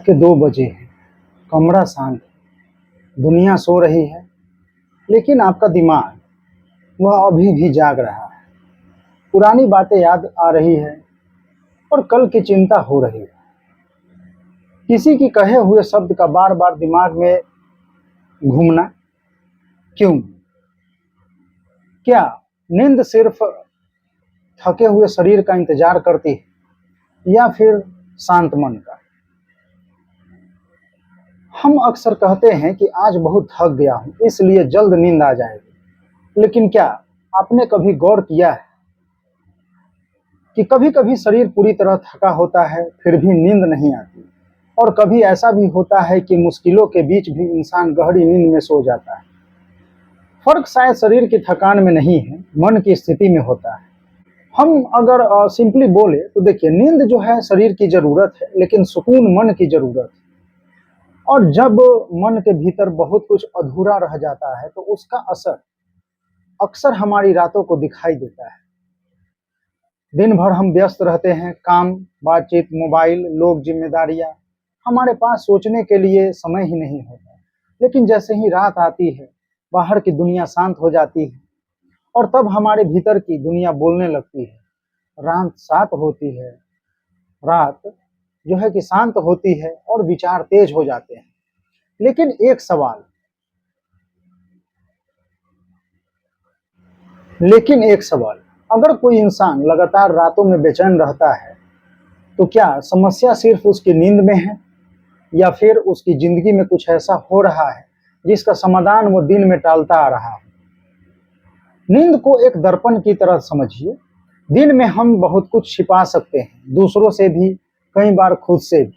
रात के 2 बजे हैं, कमरा शांत है, दुनिया सो रही है, लेकिन आपका दिमाग वह अभी भी जाग रहा है। पुरानी बातें याद आ रही है और कल की चिंता हो रही है। किसी की कहे हुए शब्द का बार बार दिमाग में घूमना क्यों? क्या नींद सिर्फ थके हुए शरीर का इंतजार करती है या फिर शांत मन का? हम अक्सर कहते हैं कि आज बहुत थक गया हूं, इसलिए जल्द नींद आ जाएगी। लेकिन क्या आपने कभी गौर किया है कि कभी-कभी शरीर पूरी तरह थका होता है, फिर भी नींद नहीं आती, और कभी ऐसा भी होता है कि मुश्किलों के बीच भी इंसान गहरी नींद में सो जाता है। फर्क शायद शरीर की थकान में नहीं है, मन की स्थिति में होता है। हम अगर सिंपली बोले तो देखिए, नींद जो है शरीर की जरूरत है, लेकिन सुकून मन की जरूरत है। और जब मन के भीतर बहुत कुछ अधूरा रह जाता है तो उसका असर अक्सर हमारी रातों को दिखाई देता है। दिन भर हम व्यस्त रहते हैं, काम, बातचीत, मोबाइल, लोग, जिम्मेदारियां, हमारे पास सोचने के लिए समय ही नहीं होता। लेकिन जैसे ही रात आती है, बाहर की दुनिया शांत हो जाती है और तब हमारे भीतर की दुनिया बोलने लगती है। रात शांत होती है, रात जो है कि शांत होती है और विचार तेज हो जाते हैं। लेकिन एक सवाल, अगर कोई इंसान लगातार रातों में बेचैन रहता है, तो क्या समस्या सिर्फ उसकी नींद में है या फिर उसकी जिंदगी में कुछ ऐसा हो रहा है जिसका समाधान वो दिन में टालता आ रहा है? नींद को एक दर्पण की तरह समझिए। दिन में हम बहुत कुछ छिपा सकते हैं, दूसरों से भी, कई बार खुद से भी।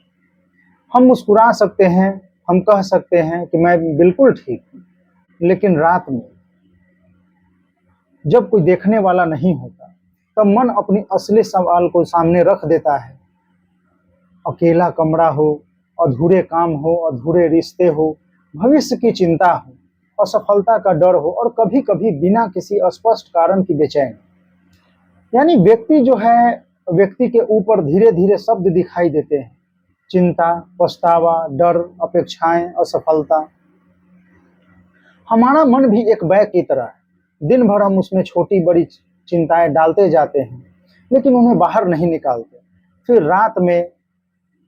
हम मुस्कुरा सकते हैं, हम कह सकते हैं कि मैं बिल्कुल ठीक हूँ। लेकिन रात में जब कोई देखने वाला नहीं होता, तब मन अपनी असली सवाल को सामने रख देता है। अकेला कमरा हो, अधूरे काम हो, अधूरे रिश्ते हो, भविष्य की चिंता हो, असफलता का डर हो, और कभी कभी बिना किसी स्पष्ट कारण की बेचैनी। यानी व्यक्ति के ऊपर धीरे धीरे शब्द दिखाई देते हैं: चिंता, पछतावा, डर, अपेक्षाएं, असफलता। हमारा मन भी एक बैग की तरह है। दिन भर हम उसमें छोटी बड़ी चिंताएं डालते जाते हैं, लेकिन उन्हें बाहर नहीं निकालते। फिर रात में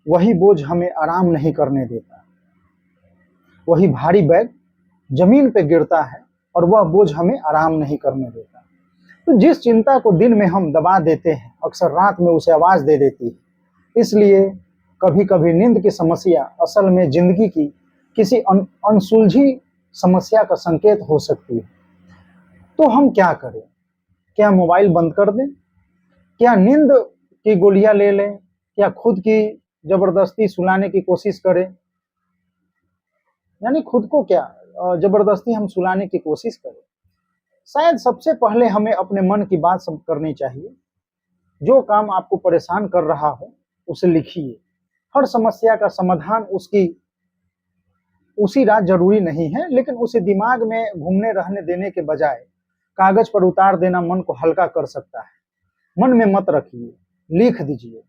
वही बोझ हमें आराम नहीं करने देता। वही भारी बैग जमीन पे गिरता है और वह बोझ हमें आराम नहीं करने देता। तो जिस चिंता को दिन में हम दबा देते हैं, अक्सर रात में उसे आवाज दे देती है। इसलिए कभी कभी नींद की समस्या असल में जिंदगी की किसी अनसुलझी समस्या का संकेत हो सकती है। तो हम क्या करें? क्या मोबाइल बंद कर दें? क्या नींद की गोलियां ले लें? क्या खुद की जबरदस्ती सुलाने की कोशिश करें? यानी खुद को क्या जबरदस्ती हम सुलाने की कोशिश करें? शायद सबसे पहले हमें अपने मन की बात सब करनी चाहिए। जो काम आपको परेशान कर रहा हो उसे लिखिए। हर समस्या का समाधान उसी रात जरूरी नहीं है, लेकिन उसे दिमाग में घूमने रहने देने के बजाय कागज पर उतार देना मन को हल्का कर सकता है। मन में मत रखिए, लिख दीजिए।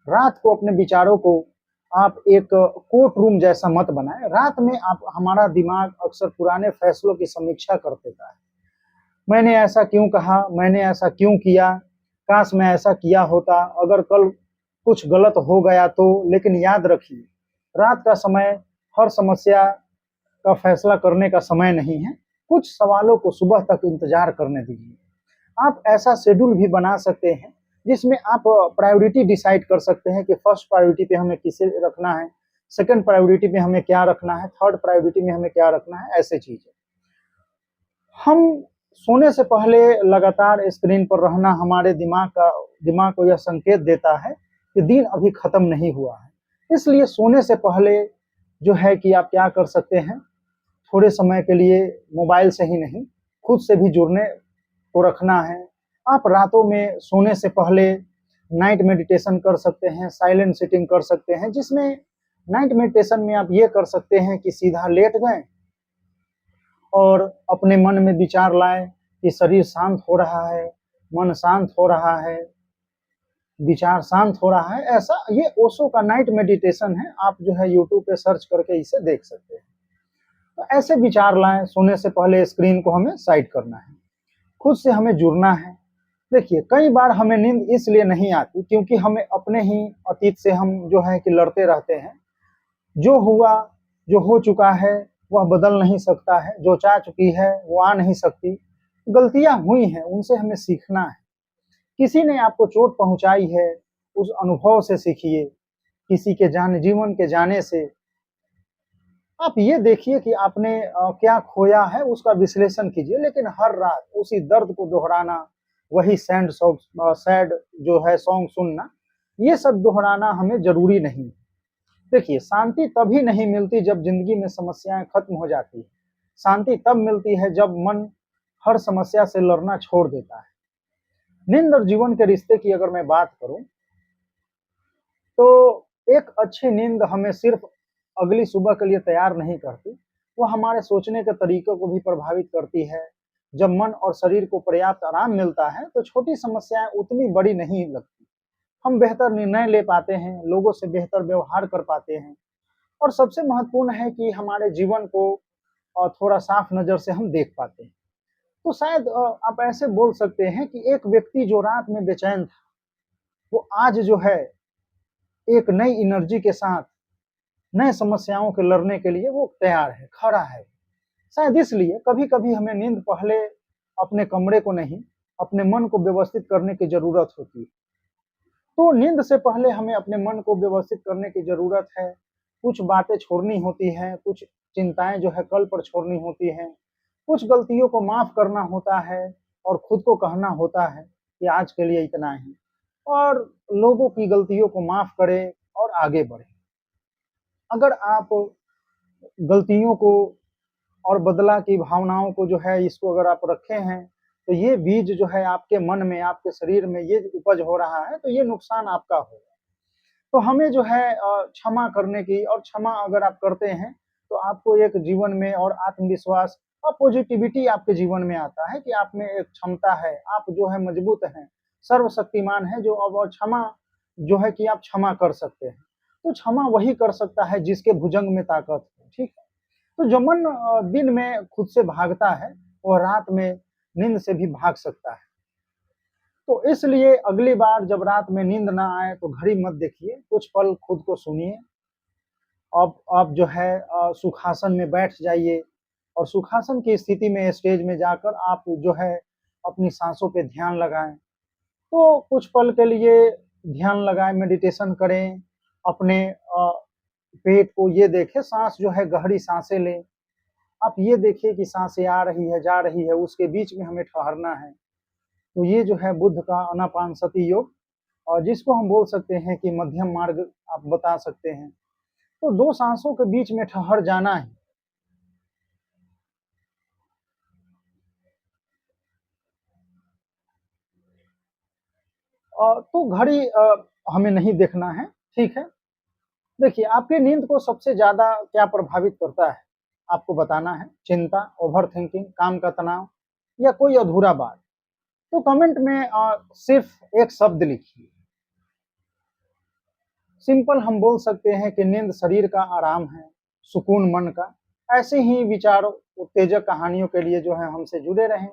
रात को अपने विचारों को आप एक कोर्ट रूम जैसा मत बनाएं। रात में हमारा दिमाग अक्सर पुराने फैसलों की समीक्षा कर देता है। मैंने ऐसा क्यों कहा, मैंने ऐसा क्यों किया, काश मैं ऐसा किया होता, अगर कल कुछ गलत हो गया तो। लेकिन याद रखिए, रात का समय हर समस्या का फैसला करने का समय नहीं है। कुछ सवालों को सुबह तक इंतजार करने दीजिए। आप ऐसा शेड्यूल भी बना सकते हैं जिसमें आप प्रायोरिटी डिसाइड कर सकते हैं कि फर्स्ट प्रायोरिटी पे हमें किसे रखना है, सेकंड प्रायोरिटी पे हमें क्या रखना है, थर्ड प्रायोरिटी में हमें क्या रखना है। ऐसे चीजें हम सोने से पहले लगातार स्क्रीन पर रहना हमारे दिमाग को यह संकेत देता है कि दिन अभी खत्म नहीं हुआ है। इसलिए सोने से पहले जो है कि आप क्या कर सकते हैं, थोड़े समय के लिए मोबाइल से ही नहीं, खुद से भी जुड़ने को रखना है। आप रातों में सोने से पहले नाइट मेडिटेशन कर सकते हैं, साइलेंट सिटिंग कर सकते हैं, जिसमें नाइट मेडिटेशन में आप ये कर सकते हैं कि सीधा लेट गए और अपने मन में विचार लाएं कि शरीर शांत हो रहा है, मन शांत हो रहा है, विचार शांत हो रहा है, ऐसा ये ओशो का नाइट मेडिटेशन है। आप जो है यूट्यूब पे सर्च करके इसे देख सकते हैं। तो ऐसे विचार लाएं, सोने से पहले स्क्रीन को हमें साइड करना है, खुद से हमें जुड़ना है। देखिए कई बार हमें नींद इसलिए नहीं आती क्योंकि हमें अपने ही अतीत से हम जो है कि लड़ते रहते हैं। जो हुआ, जो हो चुका है वह बदल नहीं सकता है, जो जा चुकी है वो आ नहीं सकती। गलतियां हुई हैं, उनसे हमें सीखना है। किसी ने आपको चोट पहुंचाई है, उस अनुभव से सीखिए। किसी के जीवन के जाने से आप ये देखिए कि आपने क्या खोया है, उसका विश्लेषण कीजिए। लेकिन हर रात उसी दर्द को दोहराना, वही सैड जो है सॉन्ग सुनना, ये सब दोहराना हमें जरूरी नहीं। देखिए शांति तभी नहीं मिलती जब जिंदगी में समस्याएं खत्म हो जाती है। शांति तब मिलती है जब मन हर समस्या से लड़ना छोड़ देता है। नींद और जीवन के रिश्ते की अगर मैं बात करूं तो एक अच्छी नींद हमें सिर्फ अगली सुबह के लिए तैयार नहीं करती, वो हमारे सोचने के तरीकों को भी प्रभावित करती है। जब मन और शरीर को पर्याप्त आराम मिलता है तो छोटी समस्याएं उतनी बड़ी नहीं लगती। हम बेहतर निर्णय ले पाते हैं, लोगों से बेहतर व्यवहार कर पाते हैं, और सबसे महत्वपूर्ण है कि हमारे जीवन को थोड़ा साफ नजर से हम देख पाते हैं। तो शायद आप ऐसे बोल सकते हैं कि एक व्यक्ति जो रात में बेचैन था, वो आज जो है एक नई एनर्जी के साथ नए समस्याओं के लड़ने के लिए वो तैयार है, खड़ा है। शायद इसलिए कभी-कभी हमें नींद पहले अपने कमरे को नहीं, अपने मन को व्यवस्थित करने की ज़रूरत होती है। तो नींद से पहले हमें अपने मन को व्यवस्थित करने की ज़रूरत है। कुछ बातें छोड़नी होती हैं, कुछ चिंताएँ जो है कल पर छोड़नी होती हैं, कुछ गलतियों को माफ़ करना होता है और खुद को कहना होता है कि आज के लिए इतना ही, और लोगों की गलतियों को माफ़ करें और आगे बढ़ें। अगर आप गलतियों को और बदला की भावनाओं को जो है इसको अगर आप रखे हैं, तो ये बीज जो है आपके मन में, आपके शरीर में ये उपज हो रहा है, तो ये नुकसान आपका होगा। तो हमें जो है क्षमा करने की, और क्षमा अगर आप करते हैं, तो आपको एक जीवन में और आत्मविश्वास और पॉजिटिविटी आपके जीवन में आता है कि आप में एक क्षमता है, आप जो है मजबूत हैं, सर्वशक्तिमान हैं, जो अब और क्षमा जो है कि आप क्षमा कर सकते हैं। तो क्षमा वही कर सकता है जिसके भुजंग में ताकत है, ठीक है? तो जो मन दिन में खुद से भागता है, वो रात में नींद से भी भाग सकता है। तो इसलिए अगली बार जब रात में नींद ना आए तो घड़ी मत देखिए, कुछ पल खुद को सुनिए। अब आप जो है सुखासन में बैठ जाइए, और सुखासन की स्थिति में स्टेज में जाकर आप जो है अपनी साँसों पे ध्यान लगाएँ। तो कुछ पल के लिए ध्यान लगाएँ, मेडिटेशन करें, अपने पेट को ये देखें, साँस जो है गहरी साँसें लें। आप ये देखिए कि साँसें आ रही है, जा रही है, उसके बीच में हमें ठहरना है। तो ये जो है बुद्ध का आनापानसति योग, और जिसको हम बोल सकते हैं कि मध्यम मार्ग आप बता सकते हैं। तो 2 साँसों के बीच में ठहर जाना है। तो घड़ी हमें नहीं देखना है, ठीक है? देखिए आपकी नींद को सबसे ज़्यादा क्या प्रभावित करता है, आपको बताना है। चिंता, ओवरथिंकिंग, काम का तनाव, या कोई अधूरा बात? तो कमेंट में सिर्फ़ एक शब्द लिखिए। सिंपल हम बोल सकते हैं कि नींद शरीर का आराम है, सुकून मन का। ऐसे ही विचारों, उत्तेजक कहानियों के लिए जो है हमसे जुड़े रहें,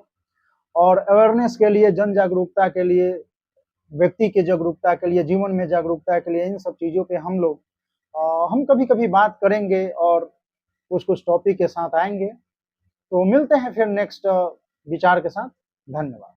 और अवेयरनेस के लिए, जन जागरूकता के लिए, व्यक्ति की जागरूकता के लिए, जीवन में जागरूकता के लिए, इन सब चीज़ों पे हम लोग हम कभी-कभी बात करेंगे, और कुछ-कुछ टॉपिक के साथ आएँगे। तो मिलते हैं फिर नेक्स्ट विचार के साथ। धन्यवाद।